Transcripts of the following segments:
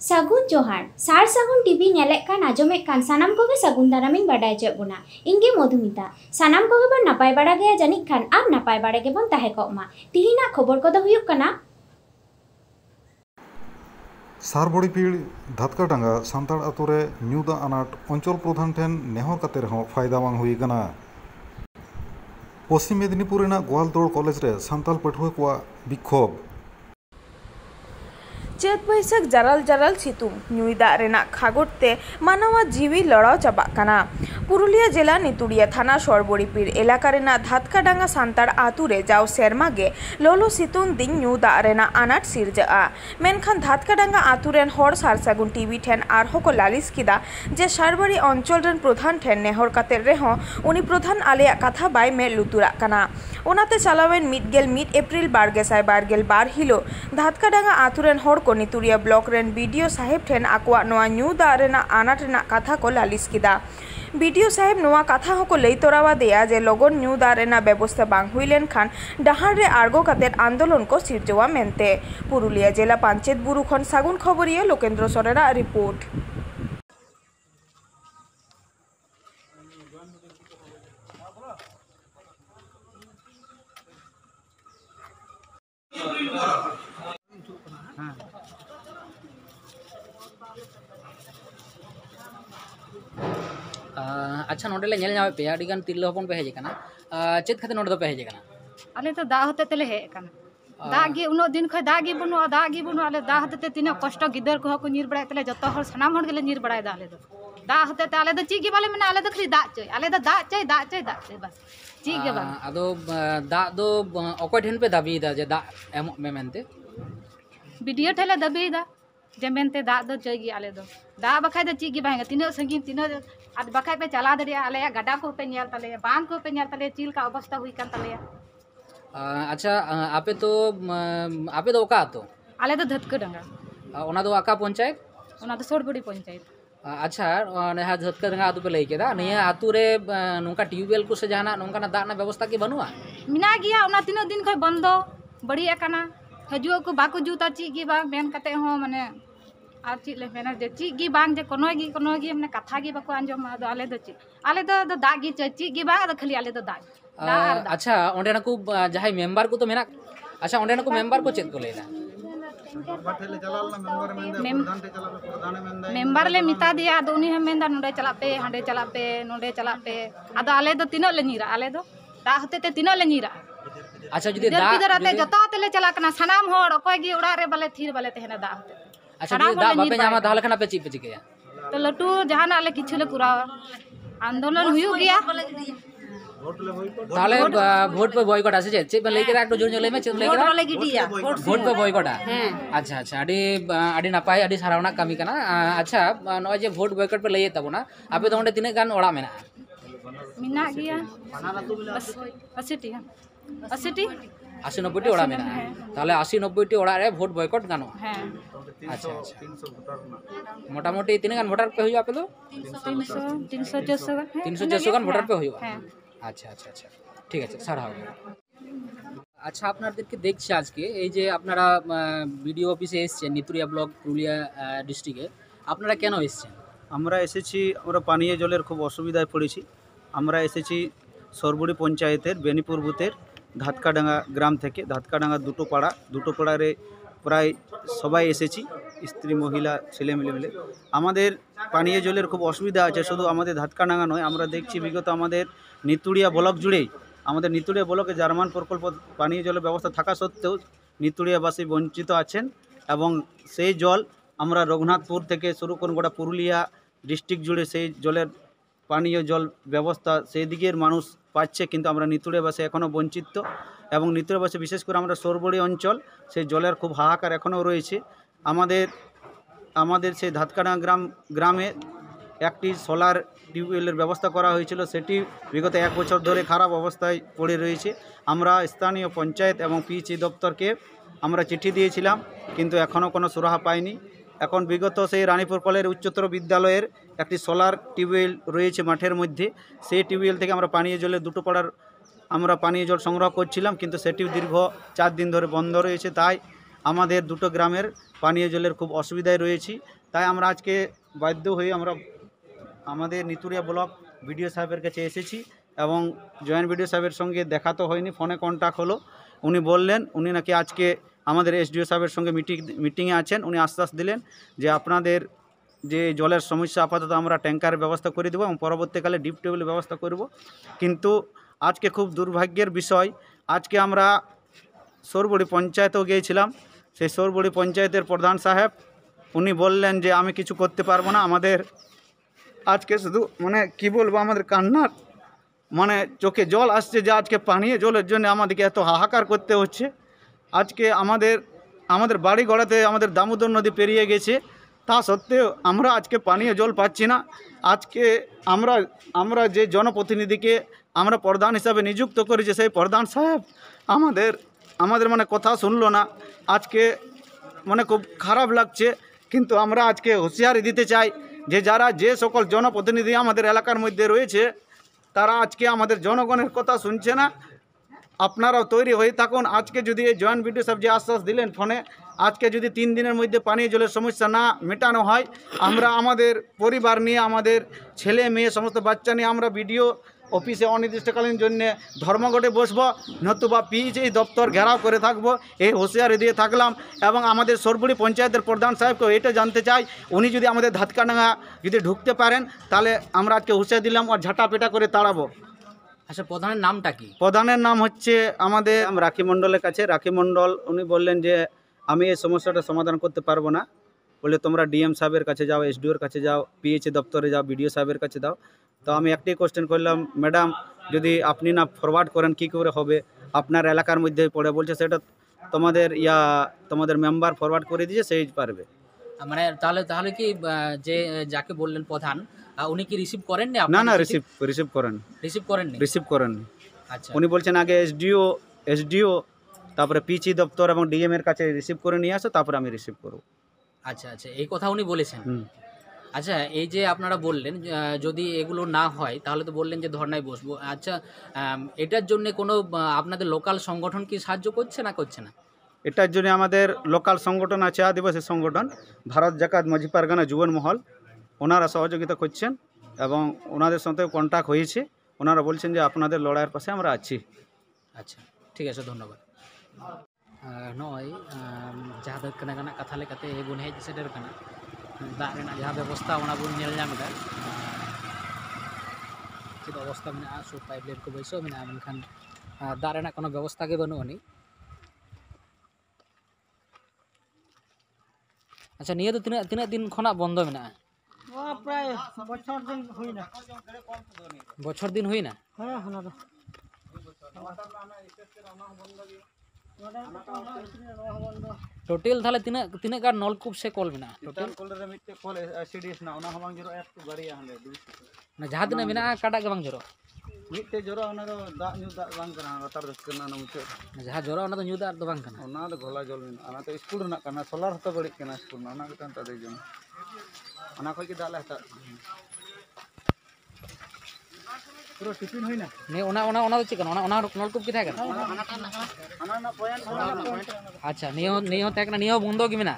सागुन जोहार सार सागुन टीवी नेलेक कान आजमेक कान सानाम कोगे सागुन दारामिन बाडाय चे बोना इंगे मधुमिता सानाम कोगे बन नापाय बाड़ा गया जानिक खान आर नापाय बाड़ा गे बन ताहे कोमा तिहिना खबर को दो हुयुक कना सारबड़ीपीड़ धातकाडांगा सान्ताड़ आतुरे ᱧᱩ ᱫᱟᱜ ᱟᱱᱟᱴ अंचल प्रधान ठेन नेहर काते रहो फायदा बांग हुई कना। पश्चिम मेदिनीपुर गोवालतोड़ कॉलेज रे सान्ताल पठुआ को विक्षोभ। चेत बैसाख जाराल जाराल सितुंग ᱧᱩᱭ ᱫᱟᱜ ᱨᱮᱱᱟᱜ ᱠᱷᱟᱜᱚᱴ ᱛᱮ ᱢᱟᱱᱣᱟ ᱡᱤᱣᱤ ᱞᱚᱲᱟᱣ ᱪᱟᱵᱟᱜ ᱠᱟᱱᱟ। पुरुलिया जिला नितुड़िया थाना सरबड़ीपीड़ एलाका रेनाग धातकाडांगा सान्ताड़ आतु रे जाव सेरमा गे लोलो सितुंग दिन ᱧᱩ ᱫᱟᱜ ᱨᱮᱱᱟᱜ आनाट सिरजाआ। मेनखान धातकाडांगा आतु रेन हर सारसागुन टीवी ठेन आरहो को लालिस किदा जे सारबाड़ी अंचल रेन प्रधान ठेन नेहर काते रेहो उनी प्रधान आलेया कथा बाय मे लुतुराग कना। ओनाते चालावेन 1 एप्रिल 2022 हिलो धातकाडांगा आतु रेन हर को नितुड़िया ब्लॉक रेन बीडीओ साहेब ठेन आकुआ नोआ ᱧᱩ ᱫᱟᱜ ᱨᱮᱱᱟᱜ आनाट रेनाग कथा को लालिस किदा। बीडीओ साहेब नोआ कथा होको लई तोरावादेया जे लगन ᱧᱩ ᱫᱟᱜ ᱨᱮᱱᱟᱜ व्यवस्था बांग हुई लेनखान डाहार रे आर्गो काते आंदोलन को सिरजवा मेनते। पुरुलिया जिला पंचायत बुरु खन सागुन खबरिया लोकेंद्र सोरेना रिपोर्ट। अच्छा नोडे नेल नामे पे आडिगान तिरला हपन पे हेजे कना चेत खाते नोडे दो पे हेजे कना आले तो दा होते तेले हे कना दा गे उनो दिन खय दा गे बनु आले दा होते ते तिना कष्ट गिदर को को नीर बड़ाय तेले जतो हर सनाम हर गेले नीर बड़ाय दा आले दो दा होते ते आले दो ची गे बाले मने आले दो खाली दा चय आले दो दा चय बस ची गे बा आदो दा दो ओकय ठेन पे दाबी दा जे दा एमो मे मेनते वीडियो ठेले दाबी दा जे मेनते दा दो चय गे आले दो दा बखाय दो ची गे बाहेगा तिनो संगीन तिनो आज बखाय पे चला दरिया आले गड्डा को पे नेल तले बांध को पे नेल तले चील का अवस्था हुई कान तले। अच्छा आपे तो ओका तो आले तो धातकाडांगा ओना दो आका पंचायत ओना तो सोरबड़ी पंचायत। अच्छा नेहा धातकाडांगा आतु पे लई केदा निया आतु रे नोंका ट्यूबवेल को से जाना नोंका ना दाना व्यवस्था की बनुआ मिना गिया ओना तीनो दिन खय बंदो बढ़िया काना हजु को बाको जूता ची गी बा मेन कते हो माने आर ची ले मेना जे ची गी बांग जे कोनो गी माने कथा गी बाको आंजम मा आले दो दाग गी ची गी बा खाली आले दो दाग। अच्छा ओंडे ना को जहाय मेंबर को तो मेना अच्छा ओंडे ना को मेंबर को चेत को लेना मेंबर ले मिता दिया आदो उनी हम मेंदा नोडे चला पे हांडे चला पे आदो आले दो तीनो ले नीरा आले दो दा होते ते तीनो ले नीरा। अच्छा जुदी दा पिदराते जतो तेले चला कना सनाम होड़ ओकय गी उड़ा रे बाले थीर बाले तेहना दा होते। अच्छा जुदी दा बापे नामा ताहले खाना पे चिकेया तो लटू जहाना ले किछु ले कुरावा आंदोलन हुयु गया ताहले वोट पे बॉयकॉट आसे चे पे लेके एकटो जोर जोले में चे लेके वोट ले गिटिया वोट पे बॉयकॉट अच्छा आडी नापाय आडी सारावना कामी कना। अच्छा नो जे वोट बॉयकॉट पे लई ताबोना आपे तो ओंडे तिने गान ओड़ा मेना मिना गया 80-90 ओड़ा मेना ताहले 80-90 ओड़ा रे वोट बॉयकॉट गानो। अच्छा मोटामोटी तिने गान वोटर पे हुई आपे तो 300 गान वोटर पे हुई। अच्छा ठीक है सारा हो गया। अच्छा আপনাদেরকে দেখছি আজকে এই যে আপনারা ভিডিও অফিসে এসেছেন নিতুড়িয়া ব্লক পুরুলিয়া ডিস্ট্রিক্টে আপনারা কেন এসেছেন? আমরা এসেছি আমরা পানীয় জলের খুব অসুবিধায় পড়েছি। আমরা এসেছি সরবড়ি পঞ্চায়েতের বেনিপুর বুথের ধাতকাডাঙ্গা গ্রাম থেকে ধাতকাডাঙ্গা দুটো পাড়ারে প্রায় সবাই এসেছি স্ত্রী মহিলা ছেলে মিলে আমাদের পানীয় জলের খুব অসুবিধা আছে। শুধু আমাদের ধাতকাডাঙ্গা নয় আমরা দেখছি বিগত আমাদের নিতুড়িয়া ব্লক জুড়েই আমাদের নিতুড়িয়া ব্লকে জার্মান প্রকল্প পানীয় জলের ব্যবস্থা থাকা সত্ত্বেও নিতুড়িয়াবাসী বঞ্চিত আছেন এবং সেই জল আমরা রঘুনাথপুর থেকে শুরু করে গোটা পুরুলিয়া ডিস্ট্রিক্ট জুড়ে সেই জলের পানীয় জল ব্যবস্থা সেই দিকের মানুষ পাচ্ছে কিন্তু আমরা নিতুড়িয়াবাসী এখনও বঞ্চিত এবং নিতুড়িয়াবাসী বিশেষ করে আমরা সরবড়ি অঞ্চল সেই জলের খুব হাহাকার এখনও রয়েছে। আমাদের সেই ধাতকাডাঙ্গা গ্রামে একটি সোলার টিউবওয়েলের ব্যবস্থা করা হয়েছিল সেটি বিগত 1 বছর ধরে খারাপ অবস্থায় পড়ে রয়েছে। আমরা স্থানীয় পঞ্চায়েত এবং পিএইচই দপ্তরকে আমরা চিঠি দিয়েছিলাম কিন্তু এখনও কোনো সুরাহা পাইনি। এখন বিগত সেই রানীপুর কলের উচ্চতর বিদ্যালয়ের একটি সোলার টিউবওয়েল রয়েছে মাঠের মধ্যে সেই টিউবওয়েল থেকে আমরা পানীয় জলের দুটো পাড়ার আমরা পানীয় জল সংগ্রহ করছিলাম কিন্তু সেটিও দীর্ঘ 4 দিন ধরে বন্ধ রয়েছে। তাই আমাদের দুটো গ্রামের পানীয় জলের খুব অসুবিধায় রয়েছি। তাই আমরা আজকে বাধ্য হয়ে আমরা আমাদের নিতুড়িয়া ব্লক বিডিও সাহেবের কাছে এসেছি এবং জয়েন্ট বিডিও সাহেবের সঙ্গে দেখা তো হয়নি, ফোনে কন্ট্যাক্ট হলো। উনি বললেন উনি নাকি আজকে আমাদের এসডিও সাহেবের সঙ্গে মিটিংয়ে আছেন। উনি আশ্বাস দিলেন যে আপনাদের যে জলের সমস্যা আপাতত আমরা ট্যাঙ্কারের ব্যবস্থা করে দেবো এবং পরবর্তীকালে ডিপ টিউবওয়েলের ব্যবস্থা করব। কিন্তু আজকে খুব দুর্ভাগ্যের বিষয়, আজকে আমরা সরবড়ি পঞ্চায়েতেও গিয়েছিলাম। সেই সরবড়ি পঞ্চায়েতের প্রধান সাহেব উনি বললেন যে আমি কিছু করতে পারবো না। আমাদের আজকে শুধু মানে কি বলবো, আমাদের কান্নার মানে চোখে জল আসছে যে আজকে পানীয় জলের জন্য আমাদেরকে এত হাহাকার করতে হচ্ছে। আজকে আমাদের বাড়ি গড়াতে আমাদের দামোদর নদী পেরিয়ে গেছে, তা সত্ত্বেও আমরা আজকে পানীয় জল পাচ্ছি না। আজকে আমরা যে জনপ্রতিনিধিকে আমরা প্রধান হিসাবে নিযুক্ত করেছি সেই প্রধান সাহেব আমাদের মানে কথা শুনলো না। আজকে মানে খুব খারাপ লাগছে। কিন্তু আমরা আজকে হুঁশিয়ারি দিতে চাই যে সকল জনপ্রতিনিধি আমাদের এলাকার মধ্যে রয়েছে তারা আজকে আমাদের জনগণের কথা শুনছে না। আপনারাও তৈরি হয়ে থাকুন। আজকে যদি এই জয়েন্ট বিডিও সাহেব যে আশ্বাস দিলেন ফোনে, আজকে যদি 3 দিনের মধ্যে পানীয় জলের সমস্যা না মেটানো হয়, আমরা আমাদের পরিবার নিয়ে, আমাদের ছেলে মেয়ে সমস্ত বাচ্চা নিয়ে আমরা বিডিও অফিসে অনির্দিষ্টকালীন জন্য ধর্মঘটে বসবো, নতুবা পিএইচই দপ্তর ঘেরাও করে থাকবো। এই হুঁশিয়ারি দিয়ে থাকলাম। এবং আমাদের সরবড়ি পঞ্চায়েতের প্রধান সাহেবকেও এটা জানতে চাই, উনি যদি আমাদের ধাতকাডাঙ্গা যদি ঢুকতে পারেন তাহলে আমরা আজকে হুঁশিয়ারি দিলাম আর ঝাঁটাপেটা করে তাড়াবো। আচ্ছা, প্রধানের নামটা কি? প্রধানের নাম হচ্ছে আমাদের রাখি মণ্ডলের কাছে। রাখি মণ্ডল উনি বললেন যে আমি এই সমস্যাটা সমাধান করতে পারবো না, বলে তোমরা ডিএম সাহেবের কাছে যাও, এসডিওর কাছে যাও, পিএইচই দপ্তরে যাও, বিডিও সাহেবের কাছে দাও। তো আমি একটাই কোশ্চেন করলাম, ম্যাডাম যদি আপনি না ফরওয়ার্ড করেন কী করে হবে, আপনার এলাকার মধ্যে পড়ে। বলছে সেটা তোমাদের মেম্বার ফরওয়ার্ড করে দিয়েছে, সেই পারবে। মানে তাহলে কি যে যাকে বললেন প্রধান উনি কি রিসিভ করেননি? না রিসিভ করেননি। আচ্ছা, উনি বলছেন আগে এসডিও তারপরে পিএইচই দপ্তর এবং ডিএম এর কাছে রিসিভ করে নিয়ে আসো, তারপরে আমি রিসিভ করব। আচ্ছা, এই কথা উনি বলেছেন। আচ্ছা, এই যে আপনারা বললেন যদি এগুলো না হয় তাহলে তো বললেন যে ধর্নায় বসবো। আচ্ছা, এটার জন্য কোনো আপনাদের লোকাল সংগঠন কি সাহায্য করছে না? এটার জন্য আমাদের লোকাল সংগঠন আছে, আদিবাসী সংগঠন ভারত জাকাত মাঝি পারগানা যুবন মহল, ওনারা সহযোগিতা করছেন এবং ওনাদের সাথে কন্ট্যাক্ট হয়েছে। ওনারা বলছেন যে আপনাদের লড়াইয়ের পাশে আমরা আছি। আচ্ছা, ঠিক আছে, ধন্যবাদ। নয় যাহা ধাᱛᱠᱟᱰᱟঙ্গᱟ কথা লেখাতে বন হেজ সেটের কানা দাগ রেনা যাহা ব্যবস্থা ওনা বন নেল ᱧᱟᱢ ᱮᱫᱟ ᱪᱮᱫ অবস্থা মেনা সব পাইপ লাইন को বৈসো মেনা মেনখান দাগ রেনা কোনো ব্যবস্থা গে বানু আনি। আচ্ছা, নিয়ে তো তিনা দিন খনা বন্ধ মেনা? প্রায় বছর দিন হই না। হ্যাঁ, টোটাল তাহলে তিনা গার নলকূপ সে কল মেনা? টোটাল কলরে মিটে কল এসিডিএস না ওনা হবাং জero একটু গাড়িয়া হলে 200 না যাহা দিনা মেনা কাটা গে বাং জoro মিটে জoro ওনা ᱫᱚ ᱫᱟᱜ ᱧᱩ ᱫᱟᱜ ᱵᱟᱝ ᱠᱟᱱᱟ, ᱞᱟᱛᱟᱨ ᱫᱚ ᱠᱟᱱᱟ ᱢᱩᱪᱟᱹᱫ যাহা জoro ওনা তো ᱧᱩ ᱫᱟᱜ ᱫᱚ ᱵᱟᱝ ᱠᱟᱱᱟ, ᱚᱱᱟ ᱫᱚ ᱜᱷᱚᱞᱟ ᱡᱚᱞ ᱢᱮᱱᱟᱜᱼᱟ। ᱚᱱᱟ ᱫᱚ ᱥᱠᱩᱞ ᱨᱮᱱᱟᱜ ᱠᱟᱱᱟ, ᱥᱳᱞᱟᱨ ᱦᱚᱸᱛᱚ ᱵᱟᱹᱲᱤᱡ ᱠᱟᱱᱟ ᱥᱠᱩᱞ ᱨᱮᱱᱟᱜ, ᱚᱱᱟ ᱜᱮᱛᱚ ᱛᱟᱫᱮ ᱡᱚᱢ ᱚᱱᱟ ᱠᱷᱚᱡ ᱜᱮ ᱫᱟᱜ ᱞᱮ ᱦᱟᱛᱟᱣ পুরো টিফিন হই না। নে ওনা তো চিকেন ওনা নলকূপ কি থাকে? অনা না পয়েন্ট। আচ্ছা, নিও থাকে না, নিও বন্ধ কি মেনা?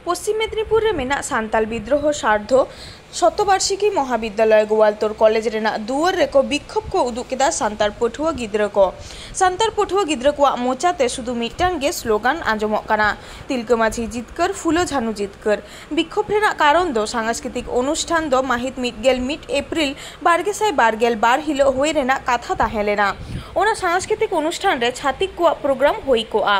পশ্চিম মেদিনীপুরে মেনা সান্তাল বিদ্রোহ সার্ধ শতবার্ষিকী মহাবিদ্যালয় গোয়ালতোর কলেज ᱨᱮᱱᱟᱜ ᱫᱩᱣᱟᱹᱨ ᱨᱮᱠᱚ ᱵᱤক্ষᱳᱵ ᱠᱚ ᱩᱫᱩᱜ ᱠᱮᱫᱟ ᱥᱟᱱᱛᱟᱲ ᱯᱟᱹᱴᱷᱩᱣᱟᱹ ᱜᱤᱫᱽᱨᱟᱹ ᱠᱚ। ᱥᱟᱱᱛᱟᱲ ᱯᱟᱹᱴᱷᱩᱣᱟᱹ ᱜᱤᱫᱽᱨᱟᱹ ᱠᱚᱣᱟᱜ ᱢᱚᱪᱟᱛᱮ ᱥᱩᱫᱷᱩ ᱢᱤᱫᱴᱟᱝ ᱜᱮ ᱥᱞᱳᱜᱟᱱ ᱟᱸᱡᱚᱢᱚᱜ ᱠᱟᱱᱟ, ᱛᱤᱞᱠᱟᱹ ᱢᱟᱹᱡᱷᱤ ᱡᱤᱛᱠᱟᱹᱨ ᱯᱷᱩᱞᱳ ᱡᱷᱟᱱᱩ ᱡᱤᱛᱠᱟᱹᱨ। ᱵᱤক্ষᱳᱵ ᱨᱮᱱᱟᱜ ᱠᱟᱨᱚᱱ ᱫᱚ ᱥᱟᱝᱥᱠᱨᱤᱛᱤᱠ ᱚᱱᱩᱥᱴᱷᱟᱱ ᱫᱚ ᱢᱟᱹᱦᱤᱛ 1 ᱮᱯᱨᱤᱞ 2022 ᱦᱤᱞᱳᱜ ᱦᱩᱭ ᱨᱮᱱᱟᱜ ᱠᱟᱛᱷᱟ ᱛᱟᱦᱮᱸ ᱞᱮᱱᱟ। ᱚᱱᱟ ᱥᱟᱝᱥᱠᱨᱤᱛᱤᱠ ᱚᱱᱩᱥᱴᱷᱟᱱ ᱨᱮ ᱪᱷᱟᱛᱤᱠ ᱠᱚᱣᱟᱜ ᱯᱨᱳᱜᱨᱟᱢ ᱦᱩᱭ ᱠᱚᱜᱼᱟ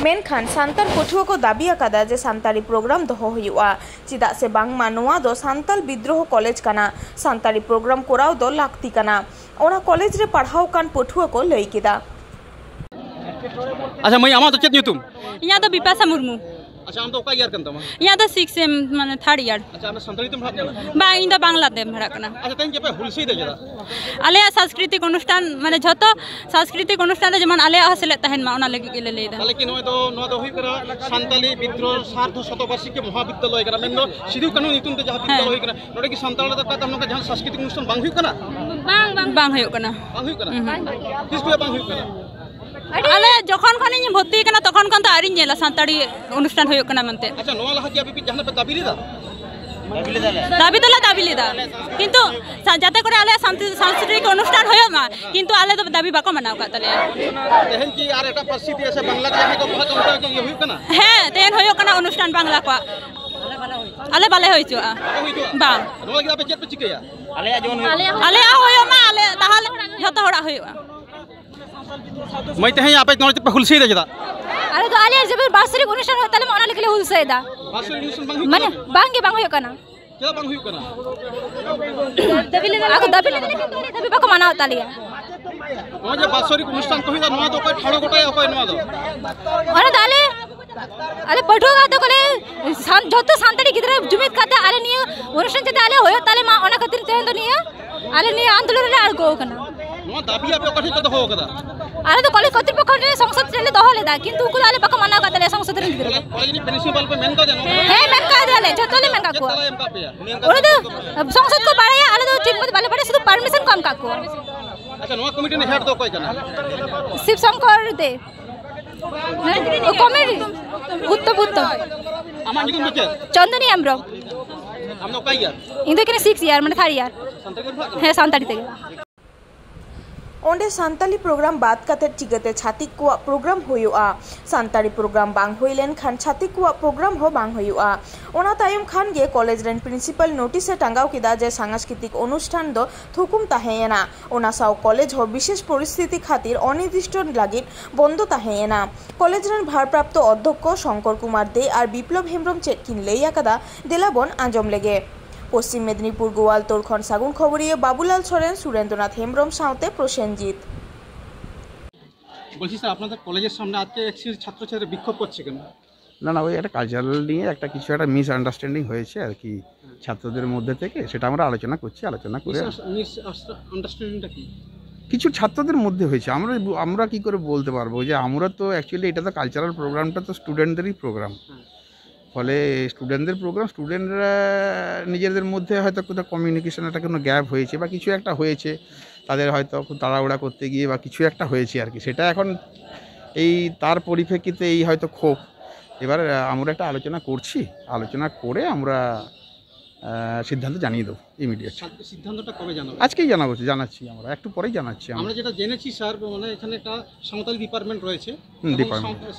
ᱢᱮᱱᱠᱷᱟन ᱥᱟᱱᱛᱟᱲ ᱯᱟᱹᱴᱷᱩᱣᱟᱹ ᱠᱚ ᱫᱟᱵᱤ ᱟᱠᱟᱫᱟ ᱡᱮ ᱥᱟᱱᱛᱟᱲᱤ ᱯᱨᱳᱜᱨᱟम ᱫᱚᱦᱚ ᱦᱩᱭᱩᱜᱼᱟ ᱪᱮᱫᱟᱜ ᱥᱮ ᱵᱟᱝᱢᱟ ᱱᱚᱣᱟ ᱫᱚ ᱥᱟᱱᱛᱟᱲ ᱵᱤᱫᱽᱫᱨᱳᱦ ᱠᱚᱞᱮᱡᱽ ᱠᱟᱱᱟ ᱥᱟᱱᱛᱟᱲᱤ ᱯᱨᱳᱜᱨᱟम ᱠᱚᱨᱟᱣ ᱫᱚ ᱞᱟᱹᱠᱛᱤ ᱠᱟᱱᱟ ᱚᱱᱟ ᱠᱚᱞᱮᱡᱽ ᱨᱮ ᱯᱟᱲᱦᱟᱣ ᱠᱟᱱ ᱯᱟᱹᱴᱷᱩᱣᱟᱹ ko ᱞᱟᱹᱭ ᱠᱮᱫᱟ अच्छा मैं आमा तो चेत ᱧᱩᱛᱩᱢ यहाँ तो बिपाशा मुर्मू अच्छा आम तो ओका ईयर कन तमा यहाँ तो 6 सेम माने 3rd ईयर अच्छा आम संताली तुम भाग बा इन द बांग्ला ते भरा कना अच्छा तेन के पे हुलसी दे जदा आले सांस्कृतिक अनुष्ठान माने झतो सांस्कृतिक अनुष्ठान रे जेमन आले हसले तहन मा ओना लगी गेले लेदा ताले कि नो तो हुई करा संताली विद्रोह सार्थ शतवार्षिक के महाविद्यालय करा मेन सिधु कानून नितुम ते जहां विद्यालय हुई करा नोडे कि संताल दा का तमनो का जहां सांस्कृतिक अनुष्ठान बांग हुई कना बांग हुई कना किस पे बांग हुई कना आले जखन खनि भर्ती कना तखन कन त आरि नेला संताड़ी अनुष्ठान होय कना मनते अच्छा नोवा लहा कि अभी जहां पे दाबी लेदा दाबी लेदा किंतु जाते करे आले सांस्कृतिक अनुष्ठान होय मा किंतु आले तो दाबी बाको मनाव का तले तेहन की यार एटा परिस्थिति ऐसे बांग्ला के जहां को बहुत उनका के हुई कना है तेहन होय कना अनुष्ठान बांग्ला को आले बाले होय छु बा नोवा कि पे चेत पे चिकया आले होय मा आले ताहाल जतो होड़ा होय मैं तेहे आपे नोते पे हुलसी दे जदा अरे तो आले जब वार्षिक अनुष्ठान होता ले ओना लिखले हुलसेदा वार्षिक अनुष्ठान बांग हुई माने बांग होय कना क्या बांग हुई कना दबी बाको मना होता लिया नोवा जे वार्षिक अनुष्ठान कहिदा नोवा तो कोई ठाड़ो गोटाय कोई नोवा दो अरे दाले आले पठुआ का तो कोले जतो सांताड़ी गिदरा जुमित काते आले निया अनुष्ठान जते आले होय ताले मा ओना खातिर तेन तो निया आले निया आंदोलन रे आड़गो कना नोवा दाबी आपे कथि तो हो कदा आले तो कॉलेज कर्तृपक्ष रे संसद रे दहो लेदा किंतु उको आले बाको मना काते संसद रे गिदरा कॉलेज नि प्रिंसिपल पे मेन का देनो हे मेन का देले जतोले मेन का को ओरे तो संसद को बाड़ाया आले तो ठीक मत बाले बाड़े शुद्ध परमिशन कम का को अच्छा नोवा कमिटी ने हेड दो कोई कना शिव शंकर दे कमेडी उत्तम आमा निकुम बचे चंदनी आमरो हमनो का यार इंदो के 6 ईयर माने 3rd ईयर है सांताड़ी ते ᱚᱸᱰᱮ ᱥᱟᱱᱛᱟᱞᱤ ᱯᱨᱳᱜᱨᱟᱢ ᱵᱟᱫ ᱠᱟᱛᱮ ᱪᱤᱠᱟᱹᱛᱮ ᱪᱷᱟᱛᱤᱠ ᱠᱚᱣᱟᱜ ᱯᱨᱳᱜᱨᱟᱢ ᱦᱩᱭᱩᱜᱼᱟ ᱥᱟᱱᱛᱟᱲᱤ ᱯᱨᱳᱜᱨᱟᱢ ᱵᱟᱝ ᱦᱩᱭ ᱞᱮᱱᱠᱷᱟᱱ ᱪᱷᱟᱛᱤक ᱠᱚᱣᱟᱜ ᱯᱨᱳᱜᱨᱟम ᱦᱚᱸ ᱵᱟᱝ ᱦᱩᱭᱩᱜᱼᱟ ᱚᱱᱟ ᱛᱟᱭᱚᱢ ᱠᱷᱟᱱ ᱜᱮ ᱠᱚᱞᱮᱡᱽ ᱨᱮᱱ ᱯᱨᱤᱱᱥᱤᱯᱟᱞ ᱱᱳᱴᱤᱥ ᱮ ᱴᱟᱸᱜᱟᱣ ᱠᱮᱫᱟ ᱡᱮ ᱥᱟᱝᱥᱠᱨᱤᱛᱤक ᱚᱱᱩᱥᱴᱷᱟᱱ ᱫᱚ ᱛᱷᱩᱠᱩᱢ ᱛᱟᱦᱮᱸᱭᱮᱱᱟ ᱚᱱᱟ ᱥᱟᱶ ᱠᱚᱞᱮᱡᱽ ᱦᱚᱸ ᱵᱤশেষ পরিস্থিতি খাতির অনির্দিষ্ট লাगिद বন্ধ ᱛᱟᱦᱮᱸᱭᱮᱱᱟ কলেজ ᱨᱮᱱ ᱵᱷᱟᱨᱯᱨᱟপ্ᱛᱚ অধ্যক্ষ শঙ্কর কুমার দে আর বিপ্লব হেমব্রম ᱪᱮᱫ ᱠᱤᱱ ᱞᱟᱹᱭ ᱟᱠᱟᱫᱟ দেলাবন আঞ্জম লেগে পশ্চিম মেদিনীপুর গোয়ালতোড় ᱠᱷᱚᱱ ᱥᱟᱹᱜᱩᱱ ᱠᱷᱚᱵᱚᱨᱤᱭᱟᱹ বাবুলাল সরেন সুরেন্দ্রনাথ হেমব্রম সাথে প্রসেনজিৎ বলছি স্যার আপনাদের কলেজের সামনে আজকে এক্সিস ছাত্রছাত্রীরা বিক্ষোভ করছে কেন না না ওই একটা কালচারাল নিয়ে একটা কিছু একটা মিস আন্ডারস্ট্যান্ডিং হয়েছে আর কি ছাত্রদের মধ্যে থেকে সেটা আমরা আলোচনা করছি আলোচনা করে মিস আন্ডারস্ট্যান্ডিংটা কি কিছু ছাত্রদের মধ্যে হয়েছে আমরা কি করে বলতে পারবো যে আমরা তো অ্যাকচুয়ালি এটা তো কালচারাল প্রোগ্রামটা তো স্টুডেন্টদেরই প্রোগ্রাম ফলে স্টুডেন্টদের প্রোগ্রাম স্টুডেন্টরা নিজেদের মধ্যে হয়তো কোথাও কমিউনিকেশন একটা কোনো গ্যাপ হয়েছে বা কিছু একটা হয়েছে তাদের হয়তো খুব তাড়াহুড়া করতে গিয়ে বা কিছু একটা হয়েছে আর কি সেটা এখন এই তার পরিপ্রেক্ষিতে এই হয়তো ক্ষোভ এবার আমরা একটা আলোচনা করছি আলোচনা করে আমরা সিদ্ধান্ত জানিয়ে দেবো ইমিডিয়েট সিদ্ধান্তটা কবে জানাবো আজকেই জানাচ্ছি আমরা একটু পরেই জানাচ্ছি আমরা যেটা জেনেছি স্যার মানে এখানে একটা সাঁওতালি ডিপার্টমেন্ট রয়েছে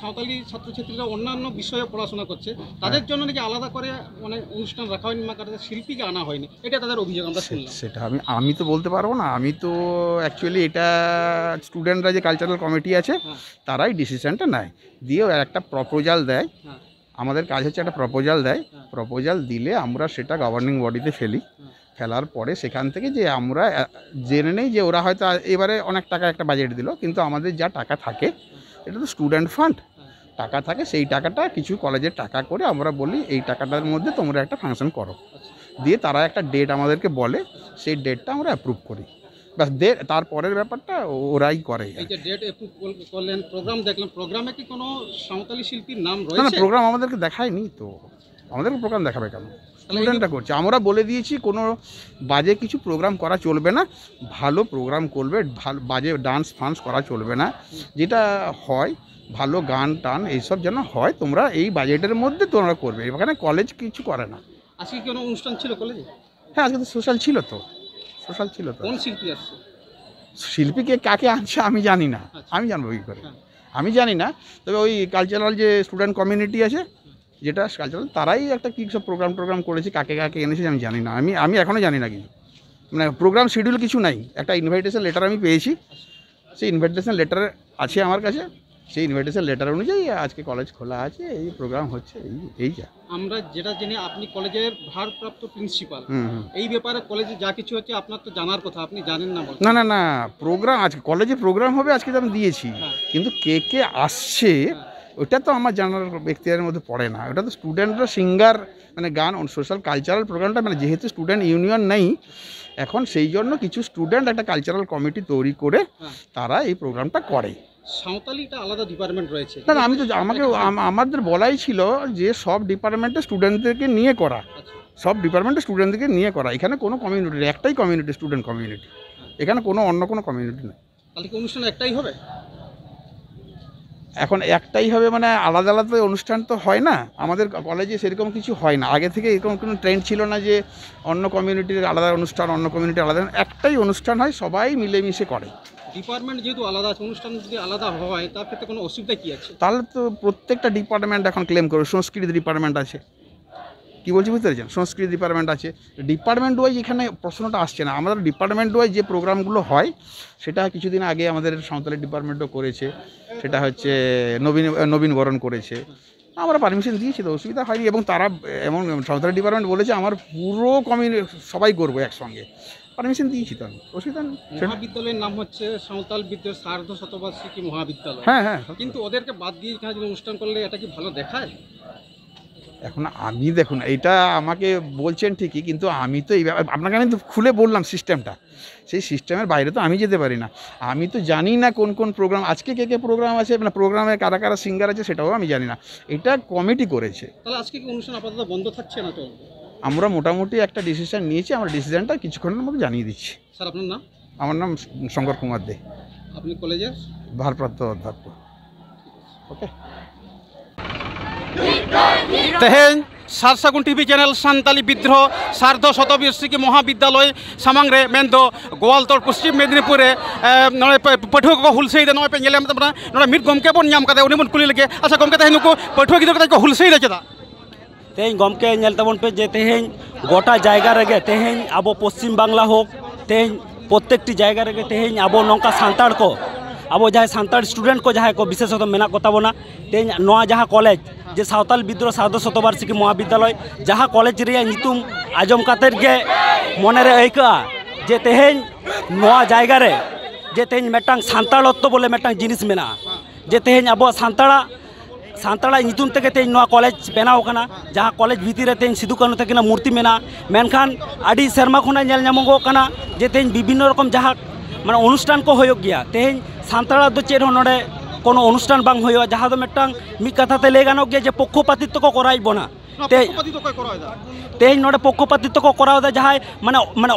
সাঁওতালি ছাত্রছাত্রীরা অন্যান্য বিষয়ে পড়াশোনা করছে তাদের জন্য নাকি আলাদা করে মানে অনুষ্ঠান রাখা হয়নি বা শিল্পীকে আনা হয়নি এটা তাদের অভিযোগ আমরা শুনলাম সেটা আমি তো বলতে পারবো না আমি তো অ্যাকচুয়ালি এটা স্টুডেন্টরা যে কালচারাল কমিটি আছে তারাই ডিসিশনটা নেয় দিয়ে একটা প্রপোজাল দেয় আমাদের কাজ হচ্ছে একটা প্রপোজাল দেয় প্রপোজাল দিলে আমরা সেটা গভর্নিং বডিতে ফেলার পরে সেখান থেকে যে আমরা জেনে নেই যে ওরা হয়তো এবারে অনেক টাকা একটা বাজেট দিল কিন্তু আমাদের যা টাকা থাকে এটা তো স্টুডেন্ট ফান্ড টাকা থাকে সেই টাকাটা কিছু কলেজের টাকা করে আমরা বলি এই টাকাটার মধ্যে তোমরা একটা ফাংশন করো দিয়ে তারা একটা ডেট আমাদেরকে বলে সেই ডেটটা আমরা অ্যাপ্রুভ করি বাস তারপরের ব্যাপারটা ওরাই করে এই যে ডেট অ্যাপ্রুভ করলেন প্রোগ্রাম দেখলেন প্রোগ্রামে কি কোনো সাঁওতালি শিল্পীর নাম রয়েছে না প্রোগ্রাম আমাদেরকে দেখায়নি তো আমাদেরকে প্রোগ্রাম দেখাবে কেন স্টুডেন্টরা করছে আমরা বলে দিয়েছি কোনো বাজে কিছু প্রোগ্রাম করা চলবে না ভালো প্রোগ্রাম করবে বাজে ডান্স ফান্স করা চলবে না যেটা হয় ভালো গান টান এইসব যেন হয় তোমরা এই বাজেটের মধ্যে তোমরা করবে এখানে কলেজ কিছু করে না আজকে কি কোনো অনুষ্ঠান ছিল কলেজে হ্যাঁ আজকে তো সোশ্যাল ছিল তো কোন শিল্পী আসছে শিল্পীকে কাকে আনছে আমি জানি না আমি জানবো কী করে আমি জানি না তবে ওই কালচারাল যে স্টুডেন্ট কমিউনিটি আছে যেটা কালচারাল তারাই একটা কী সব প্রোগ্রাম করেছে কাকে এনেছে আমি জানি না আমি এখনও জানি না কিছু মানে প্রোগ্রাম শিডিউল কিছু নাই একটা ইনভাইটেশন লেটার আমি পেয়েছি সেই ইনভিটেশন লেটার আছে আমার কাছে, সেই ইনভিটেশন লেটার অনুযায়ী আজকে কলেজ খোলা আছে, এই প্রোগ্রাম হচ্ছে, এই যা। আমরা যেটা জেনে আপনি কলেজের ভারপ্রাপ্ত প্রিন্সিপাল, এই ব্যাপারে কলেজে যা কিছু হচ্ছে আপনার তো জানার কথা, আপনি জানেন না? না না না, প্রোগ্রাম আজকে কলেজে প্রোগ্রাম হবে, আজকে তো আমি দিয়েছি, কিন্তু কে কে আসছে ওটা তো আমার জানার ব্যক্তিদের মধ্যে পড়ে না। ওটা তো স্টুডেন্টরা সিঙ্গার মানে গান সোশ্যাল কালচারাল প্রোগ্রামটা মানে যেহেতু স্টুডেন্ট ইউনিয়ন নেই এখন, সেই জন্য কিছু স্টুডেন্ট একটা কালচারাল কমিটি তৈরি করে তারা এই প্রোগ্রামটা করে। সাঁওতালিটা আলাদা ডিপার্টমেন্ট রয়েছে না, আমি তো আমাদের বলাই ছিল যে সব ডিপার্টমেন্টে স্টুডেন্টদেরকে নিয়ে করা, সব ডিপার্টমেন্টে স্টুডেন্টদেরকে নিয়ে করা। এখানে কোনো কমিউনিটি, একটাই কমিউনিটি, স্টুডেন্ট কমিউনিটি, এখানে কোনো অন্য কোনো কমিউনিটি নেই। তাহলে কি অনুষ্ঠান একটাই হবে? এখন একটাই হবে মানে আলাদা আলাদা অনুষ্ঠান তো হয় না, আমাদের কলেজে সেরকম কিছু হয় না। আগে থেকে এরকম কোনো ট্রেন্ড ছিল না যে অন্য কমিউনিটির আলাদা অনুষ্ঠান, অন্য কমিউনিটি আলাদা, একটাই অনুষ্ঠান হয়, সবাই মিলেমিশে করে। ডিপার্টমেন্ট যেহেতু আলাদা আছে, অনুষ্ঠান যদি আলাদা হয় তার ক্ষেত্রে কোনো অসুবিধা কি আছে? তাহলে তো প্রত্যেকটা ডিপার্টমেন্ট এখন ক্লেম করবে। সংস্কৃতি ডিপার্টমেন্ট আছে, কী বলছি বুঝতে পেরেছেন, সংস্কৃতি ডিপার্টমেন্ট আছে, ডিপার্টমেন্ট ওয়াইজ এখানে প্রশ্নটা আসছে না। আমাদের ডিপার্টমেন্ট ওয়াইজ যে প্রোগ্রামগুলো হয় সেটা কিছুদিন আগে আমাদের সাঁওতালি ডিপার্টমেন্টও করেছে, সেটা হচ্ছে নবীনবরণ করেছে, আমরা পারমিশন দিয়েছি, তো অসুবিধা হয়নি। এবং তারা এমন সাঁওতালি ডিপার্টমেন্ট বলেছে আমার পুরো কমিউনিটি সবাই করবো একসঙ্গে, পারমিশন দিয়েছি, তো আমি অসুবিধা নেই। মহাবিদ্যালয়ের নাম হচ্ছে সাঁওতাল বিদ্যার সার্ধ শতবার্ষিকী মহাবিদ্যালয়, হ্যাঁ, কিন্তু ওদেরকে বাদ দিয়ে এখানে যদি অনুষ্ঠান করলে এটা কি ভালো দেখায়? এখন আমি দেখুন, এইটা আমাকে বলছেন ঠিকই, কিন্তু আমি তো এই আপনাকে আমি তো খুলে বললাম সিস্টেমটা, সেই সিস্টেমের বাইরে তো আমি যেতে পারি না। আমি তো জানি না কোন কোন প্রোগ্রাম আজকে কে কে প্রোগ্রাম আছে, মানে প্রোগ্রামে কারা কারা সিঙ্গার আছে সেটাও আমি জানি না, এটা কমিটি করেছে। তাহলে আজকে কি অনুষ্ঠান আপাতত বন্ধ থাকছে না? তো আমরা মোটামুটি একটা ডিসিশন নিয়েছি, আমরা ডিসিশনটা কিছুক্ষণের মধ্যে জানিয়ে দিচ্ছি। স্যার আপনার নাম? আমার নাম শঙ্কর কুমার দে, আপনি কলেজের ভারপ্রাপ্ত অধ্যক্ষ। ওকে। তেহেন সারসাগুন টিভি চ্যানেल सान्ताली विद्रोह सार्ध शतबार्षिकी महाविद्यालय सामांगे मेन दो गोवालतोड़ पश्चिम मेदिनीपुर पठुआ को हुलसई नॉय पे नेले ना मिट गमके बन नाम काते उनी बन कुली लगे। अच्छा गमके तेहेन नुको पठुआ गिद्रा को हुलसई दे चदा तेहेन गमके नेल तबन पे जे तेहेन गोटा जायगा रेगे तेहेन आबो पश्चिम बांगला होक तेहेन प्रत्येकटी जायगा रेगे तेहेन आबो नौका सान्ताड़ को आबो जहाँ सान्ताड़ स्टूडेंट को जहाँ को विशेषत मेना को ताबोना तेहेन नोआ जहाँ कॉलेज जे सावताल विद्रोह सार्ध शतबार्षिकी महाविद्यालय जहाँ कॉलेज रे नितुम आजम कातेर गे मनेरे आइका जे तेहेन नोआ जायगा रे जे तेहेन मेटांग सान्ताड़त्व बोले मेटांग जिनिस मेना जे तेहेन आबो सान्ताड़ा नितुम तेगे तेहेन नोआ कॉलेज बनाव काना जहाँ कॉलेज भीतर तेहेन सिदु कानु तकिना मूर्ति मेना मेनखान आडी सेरमा खना नेल नामोगो काना जे तेहेन विभिन्न रकम जहाँ माने अनुष्ठान को होयोग गया तेहेन सान्ताड़ा दो चेर नोडे कोनो अनुष्ठान बांग होयो जहाँ दो मेटांग मिद कथाते लई गानो गया जे पक्षपातित्व को कराइबो ना तेहेन नोडे पक्षपातित्व को करावदा जहाँ माने माने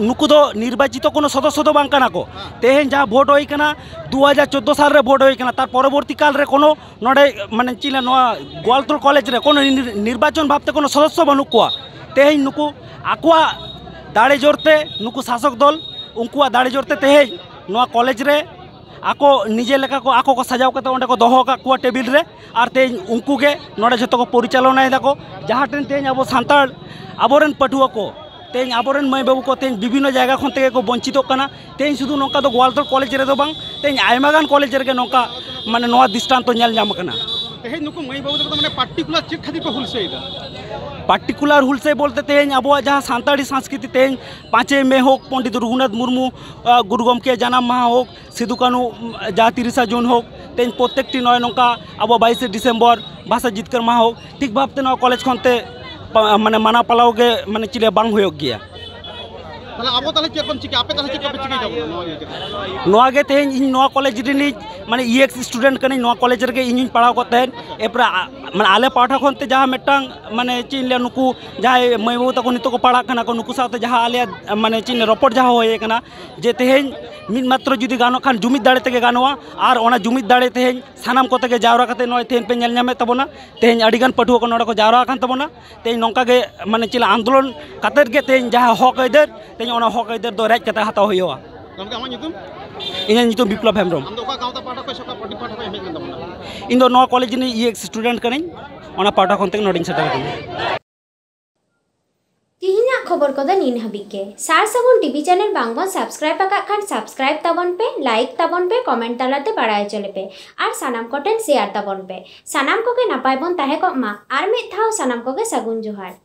नुकु दो निर्वाचित कोनो सदस्य दो बांग काना को तेहेन जहाँ भोट होई काना 2014 साल रे भोट होई काना तार परवर्ती काल रे कोनो नोडे माने चिला नोआ गोवालतोड़ कॉलेज रे कोनो निर्वाचन भाबते कोनो सदस्य बानु कोआ तेहेन नुकु आकुआ दाड़े जोरते नुकु शासक दल उनकुआ दाड़े जोरते तेहेन नोआ कॉलेज रे आको निजे लेका को आको को सजाव करते उन्हें को दोहो का कुआ टेबिल रे और तेज उनको के नोड़े जो को परिचालना है दाको जहाँ टेन तेज अब सान्ताड़ आबोरेन पठुआ को तेज आबोरेन माई बाबू को तेज विभिन्न जगह खन तेगे को वंचित करना तेज शुद्ध नौका तो गोवालतोड़ कॉलेज रे दो बांग तेज आयमागान कॉलेज रे नौका माने नोआ दृष्टांत तो नेल जाम करना तेहेन नुको माई बाबू तो माने पार्टिकुलर चेक खातिर को हुलसई दा पार्टिकुलर हुलसे बोलते तेज अब जहाँ सान्ताड़ी संस्कृति तेज 5 मई हो पंडित रघुनाथ मुर्मू गुरु गमके जानाम माहा हो सिदु कानु जहाँ 30 जून हो तेज प्रत्येकटी नय नौका अब 22 डिसेम्बर भाषा जितकर माहा हो ठीक भावते नौ कॉलेज खनते माने माना पालाव के माने चिले बांग होयोग गया ताले अब ताले चेक बन चिके आपे ताले चेक पे चिके जाबो नोआ गे तेज इन नोआ कॉलेज रिनी माने ईएक्स स्टूडेंट कने नोआ कॉलेज रे इन पढ़ाव को तेन एपरा माने आले पाठा खनते जहाँ मेटांग माने चिनले नुकु जहाँ मई बाबू तको नितो को पढ़ा कना को नुकु साथे जहाँ आले माने चिन रपट जहाँ होए कना जे तेहेन मिद मात्र जुदी गानो खान जुमिद दाड़े तेगे गानोआ आर ओना जुमिद दाड़े तेहेन सानाम को तेगे जावरा कते नय तेहेन पे नेल नामे तबोना तेहेन अडिगान पठुआ को नोडे को जावरा कान तबोना तेहेन नोंका गे माने चिला आंदोलन कातेर गे तेहेन जहाँ हक अइदर तेहेन ओना हक अइदर दो राज कते हाताव होयोआ गमके आमा नितुम इन्हें नितुम विप्लव हेम्ब्रम आम दो का गावता पाठा को सका पटी पाठा को हेमेन तबोना इन दो नोआ कॉलेज नि ईएक्स स्टूडेंट कने ओना पाठा खन तेगे नोडिंग सेटर कने तिहिना खबर को नीन हबिके सार सगुन टीवी चैनल बांगबन सब्सक्राइब आका खान सब्सक्राइब ताबन पे लाइक ताबन पे कमेंट तालाते बाड़ाय चले पे आर सानाम कोटेन शेयर ताबन पे सानाम को के नापाय बन ताहे को मा आर मिद थाव सानाम को के सगुन जोहार।